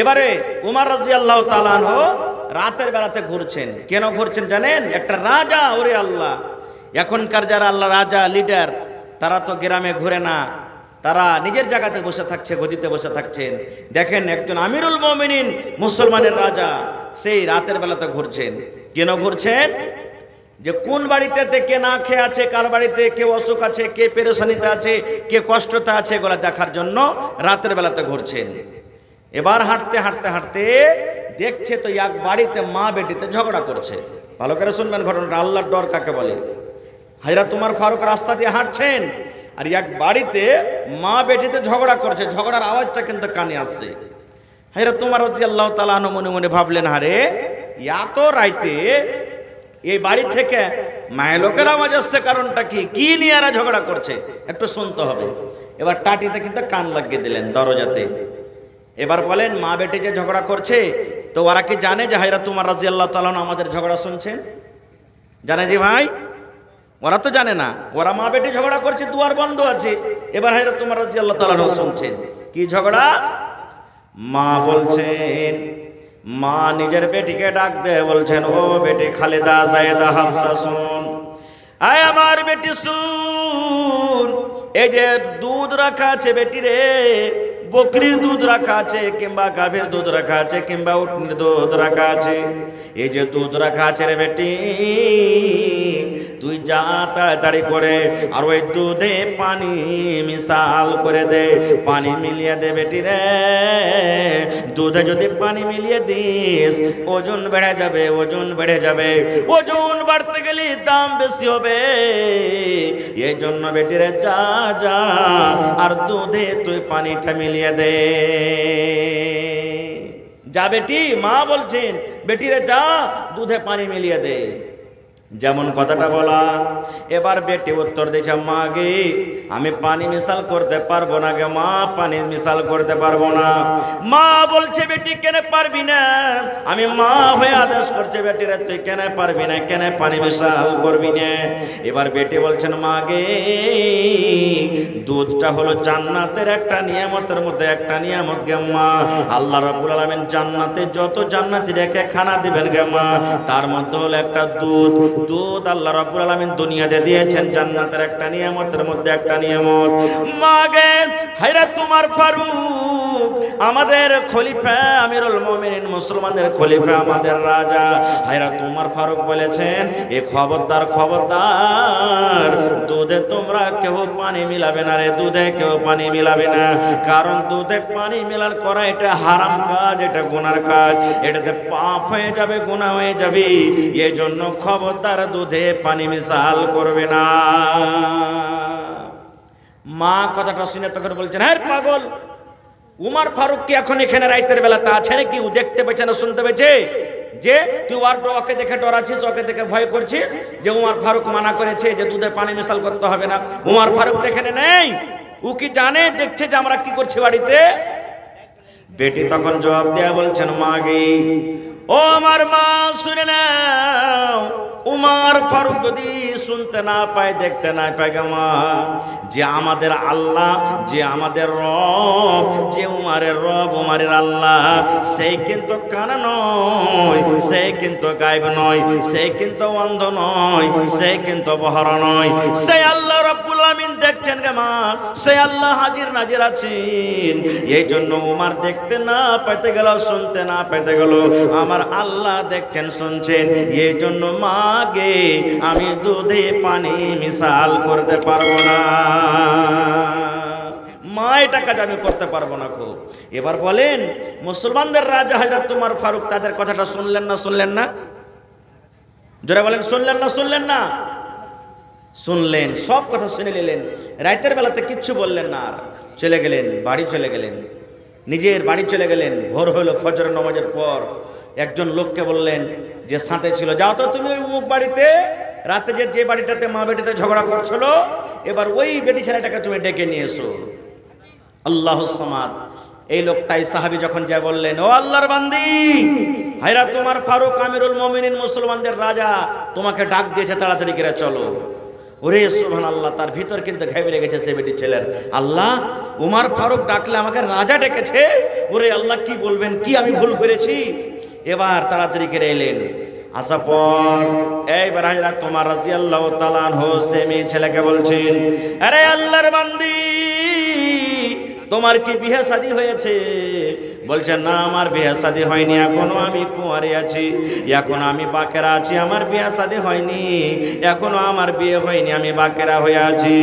এবারে উমর রাদিয়াল্লাহু তাআলা আনহু রাতের বেলাতে ঘুরছেন। কেন ঘুরছেন জানেন? একটা রাজা, ওরে আল্লাহ, এখনকার যারা আল্লাহ রাজা লিডার তারা তো গ্রামে ঘুরে না, তারা নিজের জায়গাতে বসে থাকছে, গদিতে বসে থাকছেন। দেখেন একজন আমিরুল মুমিনিন মুসলমানের রাজা সেই রাতের বেলাতে ঘুরছেন। কেন ঘুরছেন? যে কোন বাড়িতে কে না খেয়ে আছে, কার বাড়িতে কে অসুখ আছে, কে পেরেশানিতে আছে, কে কষ্টতে আছে, এগুলো দেখার জন্য রাতের বেলাতে ঘুরছেন। এবার হাঁটতে হাঁটতে হাঁটতে দেখছে তো এক বাড়িতে মা বেটিতে ঝগড়া করছে। ভালো করে শুনবেন ঘটনাটা, আল্লাহর ডর কাকে বলে। হযরত উমর ফারুক রাস্তা দিয়ে হাঁটছেন আর এক বাড়িতে মা বেটিতে ঝগড়া করছে, ঝগড়ার আওয়াজটা কিন্তু কানে আসছে। হযরত উমর রাদিয়াল্লাহু তাআলা আনহু মনে মনে ভাবলেন, আরে এত রাইতে এই বাড়ি থেকে মায়ের লোকের আওয়াজ আসছে, কারণটা কি, কি নিয়ে এরা ঝগড়া করছে, একটু শুনতে হবে। এবার টাটিতে কিন্তু কান লাগিয়ে দিলেন দরজাতে। এবার বলেন, মা বেটি যে ঝগড়া করছে তো ওরা কি জানে যে হযরত উমর রাদিয়াল্লাহু তাআলা আমাদের ঝগড়া শুনছেন? জানে যে ভাই? ওরা তো জানে না। ওরা মা বেটি ঝগড়া করছে, দুয়ার বন্ধ আছে। এবার হযরত উমর রাদিয়াল্লাহু তাআলা শুনছেন। কি ঝগড়া? মা বলছেন, মা নিজের বেটিকে ডাক দিয়ে বলছেন, ও বেটি খালেদা, জায়েদা, হাফসা, শুন, আয় আমার বেটি শুন, এই যে দুধ রাখা আছে বেটি রে, বকরির দুধ রাখা আছে কিংবা গাভীর দুধ রাখা আছে কিংবা উটনির দুধ রাখা আছে, এই যে দুধ রাখা আছে রে বেটি, তুই যা তাড়াতাড়ি করে আর ওই দুধে পানি মিশাল করে দে, পানি মিলিয়ে দে বেটি রে। দুধে যদি পানি মিলিয়ে দিস ওজন বেড়ে যাবে, ওজন বেড়ে যাবে, ওজন বাড়তে গেলে দাম বেশি হবে। এই জন্য বেটি রে যা যা আর দুধে তুই পানিটা মিলিয়ে দে। যা বেটি, মা বলছেন বেটি রে যা দুধে পানি মিলিয়ে দে। যেমন কথাটা বলা। এবার বেটি উত্তর দিয়েছে, মা গে আমি পানি মিশাল করতে পারবো না গে মা, পানি মিশাল করতে পারবো না। মা বলছে, বেটি কেন পারবি না? আমি মা হয়ে আদেশ করছে, বেটি রে তুই কেন পারবি না, কেন পানি মিশাল করবি না? এবার বেটি বলছেন, মা গে দুধটা হলো জান্নাতের একটা নিয়ামতের মধ্যে একটা নিয়ামত গে মা। আল্লাহ রাব্বুল আলামিন জান্নাতে যত জান্নাতি রেখে খানা দিবেন গে মা, তার মধ্যে হলো একটা দুধ। দুধ আল্লাহ রাব্বুল আলামিন দুনিয়াতে দিয়েছেন জান্নাতের একটা নিয়ামতের মধ্যে একটা নিয়ামত। মাগে হযরত উমর ফারুক আমাদের খলিফা, আমিরুল মুমিনিন মুসলমানদের খলিফা, আমাদের রাজা হযরত উমর ফারুক বলেছেন, এ খবরদার খবরদার, দুধে তোমরা কেউ পানি মিলাবে না রে, দুধে কেউ পানি মিলাবে না। কারণ দুধে পানি মিলাল করা এটা হারাম কাজ, এটা গুনার কাজ, এটাতে পাপ হয়ে যাবে, গুনাহ হয়ে যাবে। এই জন্য খবরদার দুধে পানি মিশাল করবে না। মা কথাটা শুনে তখন বলছেন, হ্যাঁ পাগল, উমর ফারুক কি এখন এখানে রাতের বেলাতে আছে নাকি? ও দেখতে পেয়েছে না শুনতে পেয়েছে যে তুই ওকে দেখে ডরাচ্ছিস, ওকে দেখে ভয় করছিস যে উমর ফারুক মানা করেছে যে দুধে পানি মিশাল করতে হবে না? উমর ফারুক তো এখানে নেই। ও কি জানে, দেখছে যে আমরা কি করছি বাড়িতে? বেটি তখন জবাব দেয়া বলছেন, মা গে ও আমার মা শুনে নাও, উমর ফারুক যদি শুনতে না পায়, দেখতে না পায় গে মা, যে আমাদের আল্লাহ, যে আমাদের রব, যে উমরের রব, উমরের আল্লাহ, সেই কিন্তু কানা নয়, সেই কিন্তু গায়েব নয়, সেই কিন্তু অন্ধ নয়, সেই কিন্তু বহরা নয়, সেই আল্লাহ রাব্বুল আলামিন দেখছেন গে মা, সেই আল্লাহ হাজির নাজির আছেন। এই জন্য উমর দেখতে না পেতে গেল, শুনতে না পেতে গেল, আমার আল্লাহ দেখছেন, শুনছেন। এই জন্য মা গে আমি দুধে পানি মিশাল করতে পারবো না, মা এটা কাজ আমি করতে পারবো না। খুব এবার বলেন, মুসলমানদের রাজা হযরত উমর ফারুক তাদের কথাটা শুনলেন না শুনলেন না? জোরে বলেন, শুনলেন না শুনলেন না? শুনলেন, সব কথা শুনে নিলেন। রাতের বেলাতে কিচ্ছু বললেন না, আর চলে গেলেন, বাড়ি চলে গেলেন, নিজের বাড়ি চলে গেলেন। ভোর হলো, ফজর নামাজের পর একজন লোককে বললেন যে সাথে ছিল, যাও তো তুমি ওই মুখ বাড়িতে, রাতে যে বাড়িটাতে মা বেটিতে ঝগড়া করছিল, এবার ওই বেটি ছেলেটাকে তুমি ডেকে নিয়ে এসো। আল্লাহুস সামাদ। এই লোকটাই সাহাবী যখন যা বললেন, ও আল্লাহর বান্দি, হযরত উমর ফারুক আমিরুল মুমিনিন মুসলমানদের রাজা তোমাকে ডাক দিয়েছে, তাড়াতাড়ি করে চলো। ওরে সুবহানাল্লাহ, তার ভিতর কিন্তু ঘাবড়ে গেছে সে বেটি ছেলের। আল্লাহ, উমর ফারুক ডাকলে আমাকে রাজা ডেকেছে, ওরে আল্লাহ কি বলবেন, কি আমি ভুল করেছি? এবার তাড়াতাড়ি করে এলেন, আসার পর এইবার হযরত ওমর রাদিয়াল্লাহু তাআলা আনহু সে মেয়ে ছেলেকে বলছেন, আরে আল্লাহর বান্দি, তোমার কি বিয়ে শাদী হয়েছে? বলছে, না আমার বিয়ে শাদী হয়নি, এখনো আমি কুঁয়ারি আছি, এখনো আমি বাকেরা আছি, আমার বিয়ে শাদী হয়নি, এখনো আমার বিয়ে হয়নি, আমি বাকেরা হয়ে আছি।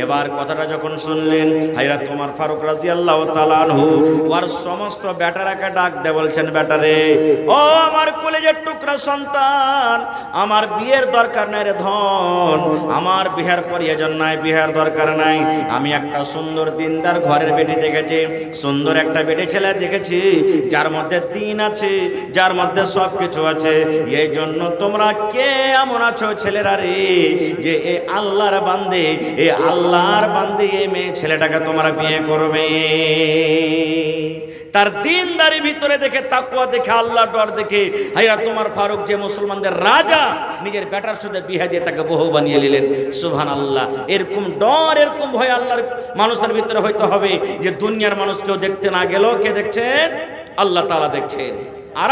এবার কথাটা যখন শুনলেন হযরত ওমর ফারুক রাদিয়াল্লাহু তাআলা আনহু ওর সমস্ত বেটারাকে ডাক দিয়ে বলছেন, বেটারে, ও আমার কলেজের টুকরা সন্তান, আমার বিয়ের দরকার নাই রে ধন, আমার বিয়ের প্রয়োজন নাই, বিয়ের দরকার নাই। আমি একটা সুন্দর দিনদার ঘরের বেটি দেখেছি, সুন্দর একটা বেটি ছেলে দেখেছি, যার মধ্যে দিন আছে, যার মধ্যে সব কিছু আছে। এই জন্য তোমরা কে এমন আছো ছেলেরা রে, যে এ আল্লাহর বান্দে, এ আল্লাহর বান্দে এ মেয়ে ছেলেটাকে তোমরা বিয়ে করবে? তার দিনদারি ভিতরে দেখে, তাকওয়া দেখে, আল্লাহর ডর দেখে হযরত ওমর ফারুক যে মুসলমানদের রাজা, নিজের বেটার সাথে বিয়ে দিয়ে তাকে বহু বানিয়ে নিলেন। সুবহানাল্লাহ। এরকম ডর, এরকম ভয় আল্লাহর মানুষের ভিতরে হইতে হবে যে দুনিয়ার মানুষ কেউ দেখতে না গেলেও কে দেখছেন? আল্লাহ তাআলা দেখছেন। আর